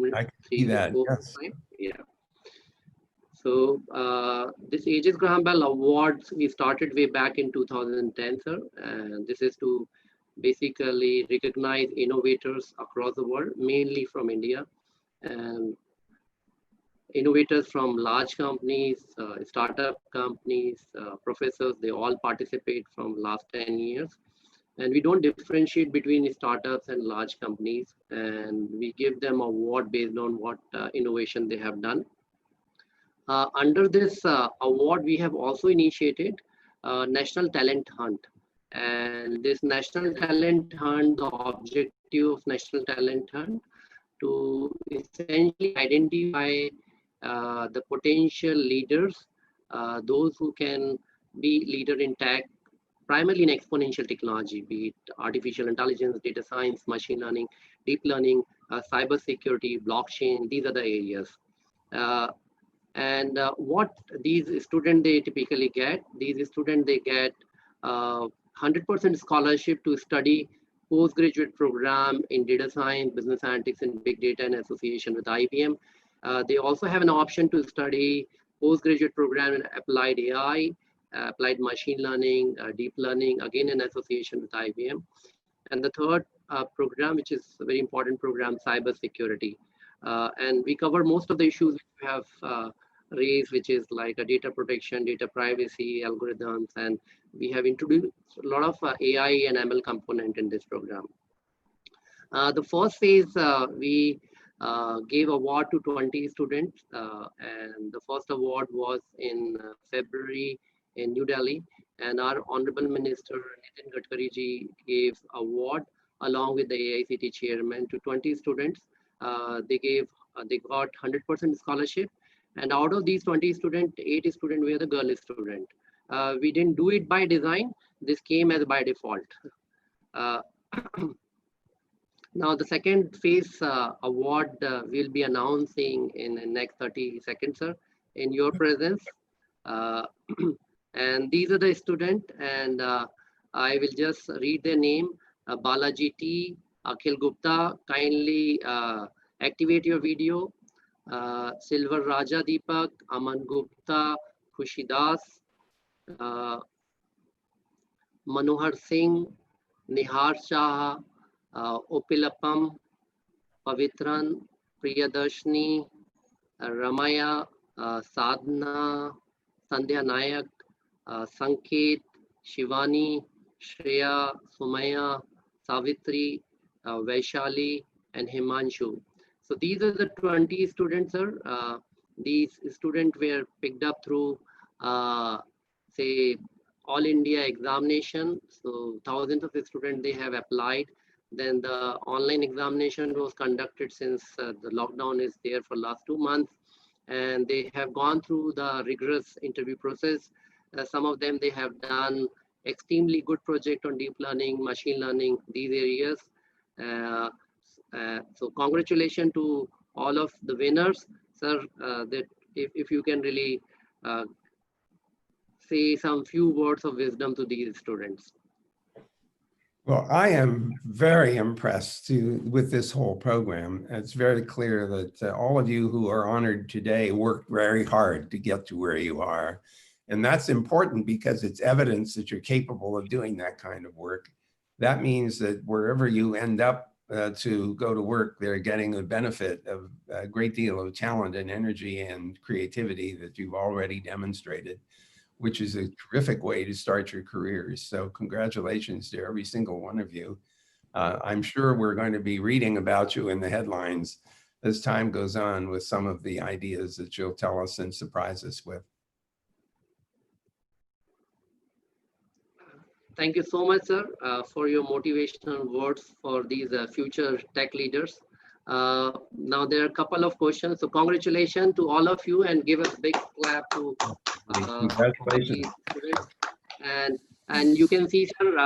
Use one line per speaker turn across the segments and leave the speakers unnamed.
minute
I can see
3 or
that,
4
yes.
time. Yeah. So this Aegis Graham Bell Awards, we started way back in 2010, sir. And this is to basically recognize innovators across the world, mainly from India. And innovators from large companies, startup companies, professors, they all participate from last 10 years. And we don't differentiate between startups and large companies. And we give them award based on what innovation they have done. Under this award, we have also initiated National Talent Hunt. And this National Talent Hunt, the objective of National Talent Hunt, to essentially identify the potential leaders, those who can be leader in tech, primarily in exponential technology, be it artificial intelligence, data science, machine learning, deep learning, cyber security, blockchain. These are the areas. And what these students they typically get, these students they get 100% scholarship to study postgraduate program in data science, business analytics, and big data in association with IBM. They also have an option to study postgraduate program in applied AI, applied machine learning, deep learning, again in association with IBM. And the third program, which is a very important program, cyber security. And we cover most of the issues which we have raised, which is like a data protection, data privacy, algorithms, and we have introduced a lot of AI and ML component in this program. The first phase, we gave award to 20 students, and the first award was in February in New Delhi, and our Honorable Minister Nitin Gadkari ji gave award along with the AICT chairman to 20 students. They got 100% scholarship, and out of these 20 students, 8 students were the girl student. We didn't do it by design. This came as by default. Now the second phase award we'll be announcing in the next 30 seconds, sir, in your presence. And these are the students, and I will just read their name. Balaji T, Akhil Gupta, kindly activate your video. Silver Raja Deepak, Aman Gupta, Khushi Das, Manohar Singh, Nihar Shah, Opilapam, Pavitran, Priyadarshini, Ramaya, Sadhana, Sandhya Nayak, Sanket, Shivani, Shreya, Sumaya, Savitri, Vaishali, and Himanshu. So these are the 20 students, sir. These students were picked up through, say, All India examination. So thousands of students, they have applied. Then the online examination was conducted since the lockdown is there for last 2 months. And they have gone through the rigorous interview process. Some of them, they have done extremely good project on deep learning, machine learning, these areas. So congratulations to all of the winners, sir, that if you can really say some few words of wisdom to these students.
Well, I am very impressed with this whole program. It's very clear that all of you who are honored today worked very hard to get to where you are. And that's important because it's evidence that you're capable of doing that kind of work. That means that wherever you end up to go to work, they're getting the benefit of a great deal of talent and energy and creativity that you've already demonstrated, which is a terrific way to start your careers. So congratulations to every single one of you. I'm sure we're going to be reading about you in the headlines as time goes on with some of the ideas that you'll tell us and surprise us with.
Thank you so much, sir, for your motivational words for these future tech leaders. Now there are a couple of questions. So congratulations to all of you, and give a big clap to
congratulations.
And you can see, sir,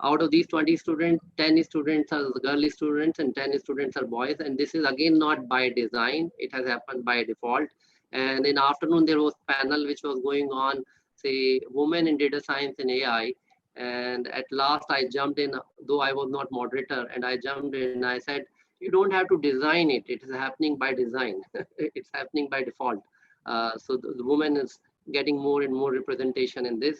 out of these 20 students, 10 students are girl students and 10 students are boys. And this is again not by design. It has happened by default. And in the afternoon, there was a panel which was going on, say, women in data science and AI. And at last I jumped in, though I was not moderator, and I jumped in and I said, You don't have to design it. It is happening by design. It's happening by default. So the woman is getting more and more representation in this.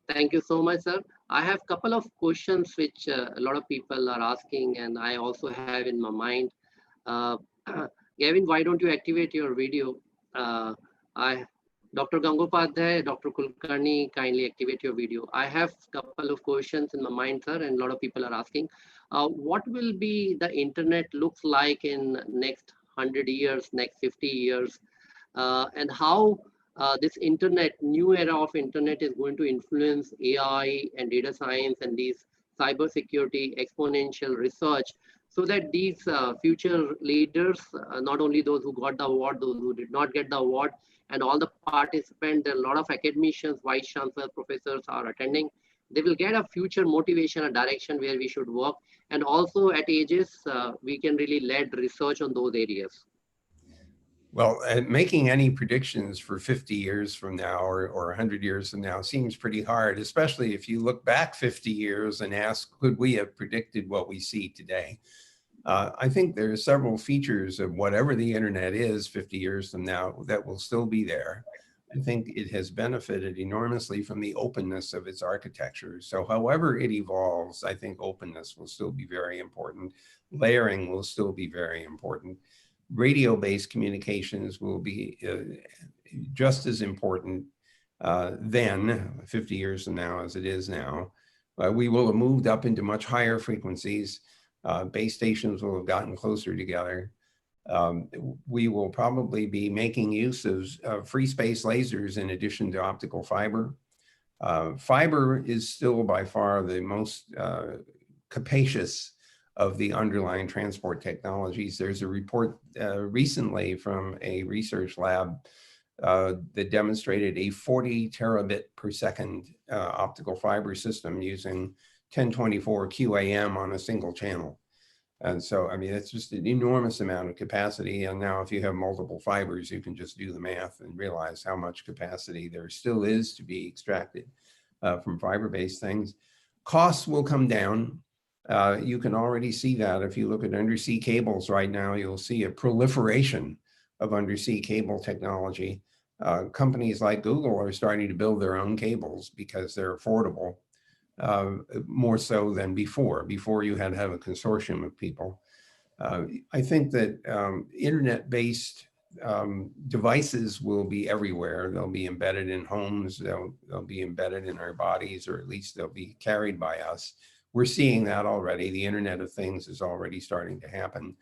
Thank you so much, sir. I have a couple of questions which a lot of people are asking, and I also have in my mind. Uh, Gavin, why don't you activate your video? Uh, I, Dr. Gangopadhyay, Dr. Kulkarni, kindly activate your video. I have a couple of questions in my mind, sir, and a lot of people are asking. What will be the internet looks like in next 100 years, next 50 years? And how this internet, new era of internet is going to influence AI and data science and these cybersecurity exponential research, so that these future leaders, not only those who got the award, those who did not get the award, and all the participants, a lot of academicians, vice chancellors, professors are attending, they will get a future motivation, a direction where we should work. And also at ages, we can really lead research on those areas.
Well, making any predictions for 50 years from now or 100 years from now seems pretty hard, especially if you look back 50 years and ask, could we have predicted what we see today? I think there are several features of whatever the internet is 50 years from now that will still be there. I think it has benefited enormously from the openness of its architecture. So however it evolves, I think openness will still be very important. Layering will still be very important. Radio-based communications will be just as important then, 50 years from now, as it is now. We will have moved up into much higher frequencies. Base stations will have gotten closer together. We will probably be making use of free space lasers in addition to optical fiber. Fiber is still by far the most capacious of the underlying transport technologies. There's a report recently from a research lab that demonstrated a 40 terabit per second optical fiber system using 1024 QAM on a single channel. And so, I mean, it's just an enormous amount of capacity. And now if you have multiple fibers, you can just do the math and realize how much capacity there still is to be extracted from fiber-based things. Costs will come down. You can already see that if you look at undersea cables right now, you'll see a proliferation of undersea cable technology. Companies like Google are starting to build their own cables because they're affordable, more so than before. Before you had to have a consortium of people. I think that internet-based devices will be everywhere. They'll be embedded in homes, they'll be embedded in our bodies, or at least they'll be carried by us. We're seeing that already. The Internet of Things is already starting to happen.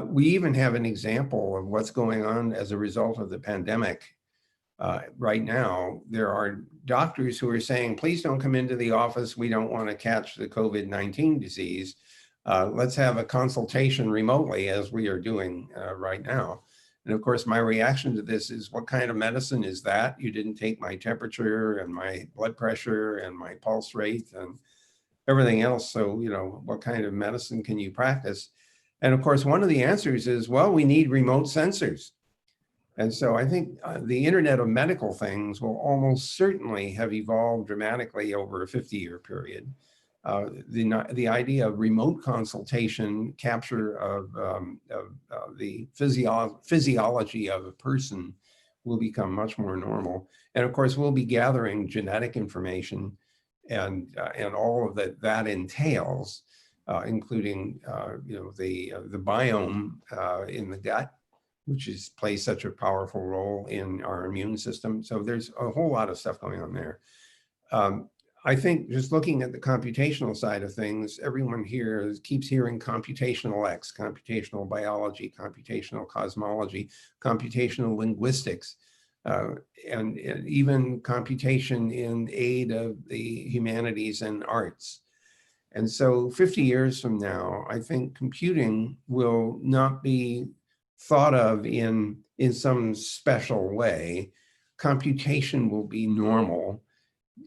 We even have an example of what's going on as a result of the pandemic. Right now, there are doctors who are saying, please don't come into the office. We don't want to catch the COVID-19 disease. Let's have a consultation remotely, as we are doing right now. And of course, my reaction to this is, what kind of medicine is that? You didn't take my temperature and my blood pressure and my pulse rate and everything else. So, you know, what kind of medicine can you practice? And of course, one of the answers is, well, we need remote sensors. And so I think the Internet of Medical Things will almost certainly have evolved dramatically over a 50-year period. The idea of remote consultation, capture of the physiology of a person will become much more normal. And of course, we'll be gathering genetic information and all of that entails, including you know, the biome in the gut, which plays such a powerful role in our immune system. So there's a whole lot of stuff going on there. I think just looking at the computational side of things, everyone here keeps hearing computational X, computational biology, computational cosmology, computational linguistics, and even computation in aid of the humanities and arts. And so 50 years from now, I think computing will not be thought of in some special way. Computation will be normal.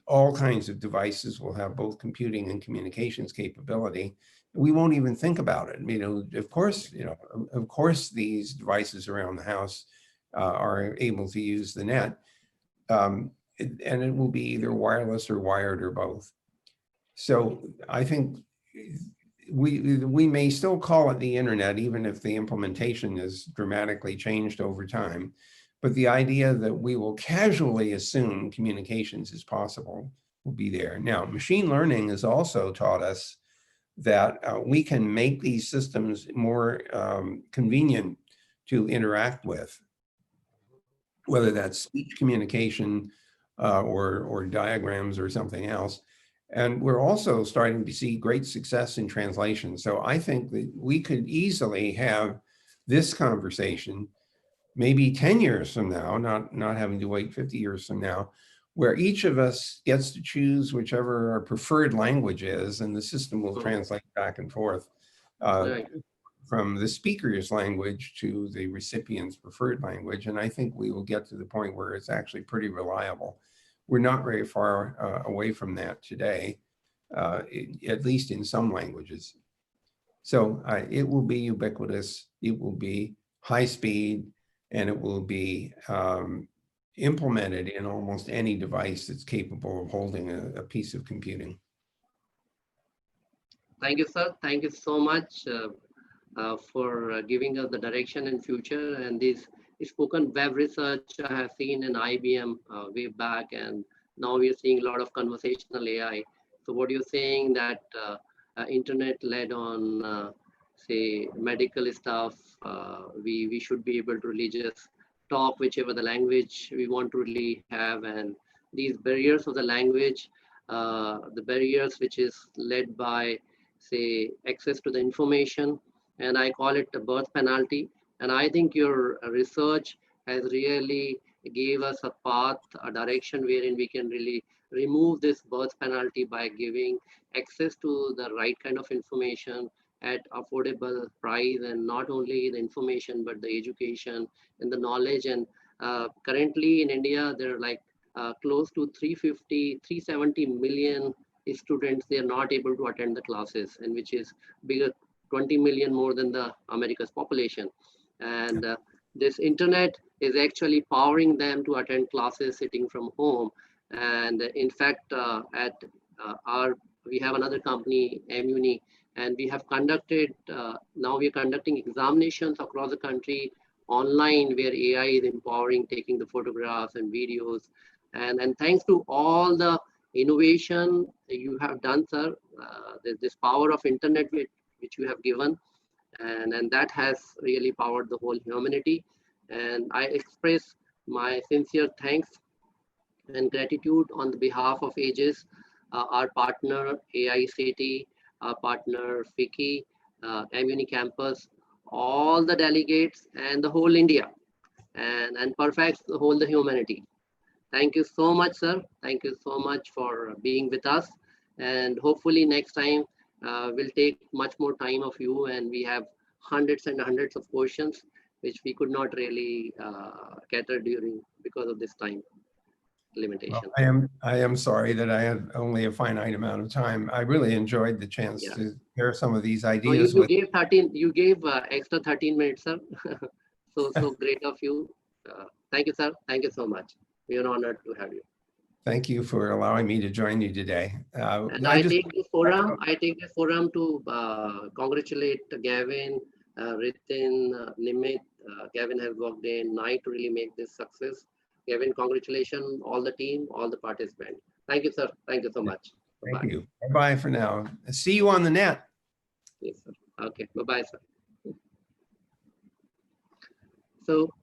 All kinds of devices will have both computing and communications capability. We won't even think about it. You know, of course, these devices around the house are able to use the net, and it will be either wireless or wired or both. So I think we may still call it the internet, even if the implementation is dramatically changed over time. But the idea that we will casually assume communications is possible will be there. Now, machine learning has also taught us that we can make these systems more convenient to interact with, whether that's speech communication or diagrams or something else. And we're also starting to see great success in translation. So I think that we could easily have this conversation maybe 10 years from now, not having to wait 50 years from now, where each of us gets to choose whichever our preferred language is, and the system will translate back and forth from the speaker's language to the recipient's preferred language. And I think we will get to the point where it's actually pretty reliable. We're not very far away from that today, at least in some languages. So it will be ubiquitous, it will be high speed, and it will be implemented in almost any device that's capable of holding a piece of computing.
Thank you, sir. Thank you so much for giving us the direction in future. And this spoken web research I have seen in IBM way back, and now we are seeing a lot of conversational AI. So what you're saying that internet led on say medical stuff, we should be able to really just talk whichever the language we want to really have, and these barriers of the language, the barriers which is led by say access to the information, and I call it the birth penalty. And I think your research has really gave us a path, a direction wherein we can really remove this birth penalty by giving access to the right kind of information at affordable price, and not only the information but the education and the knowledge. And currently in India there are like close to 370 million students. They are not able to attend the classes, and which is bigger, 20 million more than the America's population. And this internet is actually powering them to attend classes sitting from home. And in fact, we have another company, Muni, and we have conducted, now we are conducting examinations across the country online, where AI is empowering, taking the photographs and videos. And thanks to all the innovation you have done, sir, this power of internet which you have given, and that has really powered the whole humanity. And I express my sincere thanks and gratitude on the behalf of Aegis, our partner AICT, our partner FICCI, Muni Campus, all the delegates, and the whole India, and perfects the whole the humanity. Thank you so much, sir. Thank you so much for being with us. And hopefully next time we'll take much more time of you, and we have hundreds and hundreds of questions which we could not really cater during because of this time limitation.
Well, I am sorry that I had only a finite amount of time. I really enjoyed the chance to share some of these ideas.
So you gave extra 13 minutes, sir. so great of you. Thank you, sir. Thank you so much. We are honored to have you.
Thank you for allowing me to join you today.
And I take this forum to congratulate Gavin, Ritin, Nimit. Gavin has worked day and night to really make this success. Gavin, congratulations, all the team, all the participants. Thank you, sir. Thank you so much.
Thank you. Bye-bye for now. See you on the net.
Yes, sir. Okay. Bye-bye, sir. So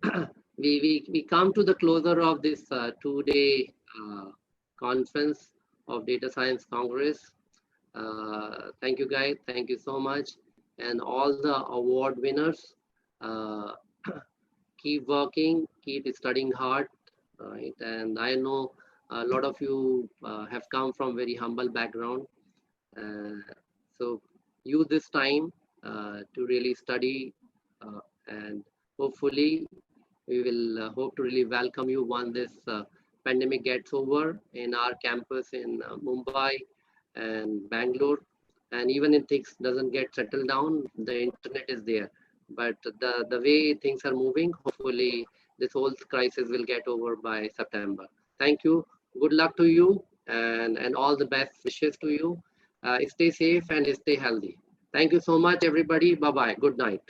we come to the closer of this two-day conference of Data Science Congress. Thank you, guys. Thank you so much. And all the award winners, keep working, keep studying hard. Right? And I know a lot of you have come from very humble background. So use this time to really study, and hopefully we will hope to really welcome you once this pandemic gets over in our campus in Mumbai and Bangalore. And even if things doesn't get settled down, the internet is there. But the way things are moving, hopefully this whole crisis will get over by September. Thank you. Good luck to you, and all the best wishes to you. Stay safe and stay healthy. Thank you so much, everybody. Bye-bye. Good night.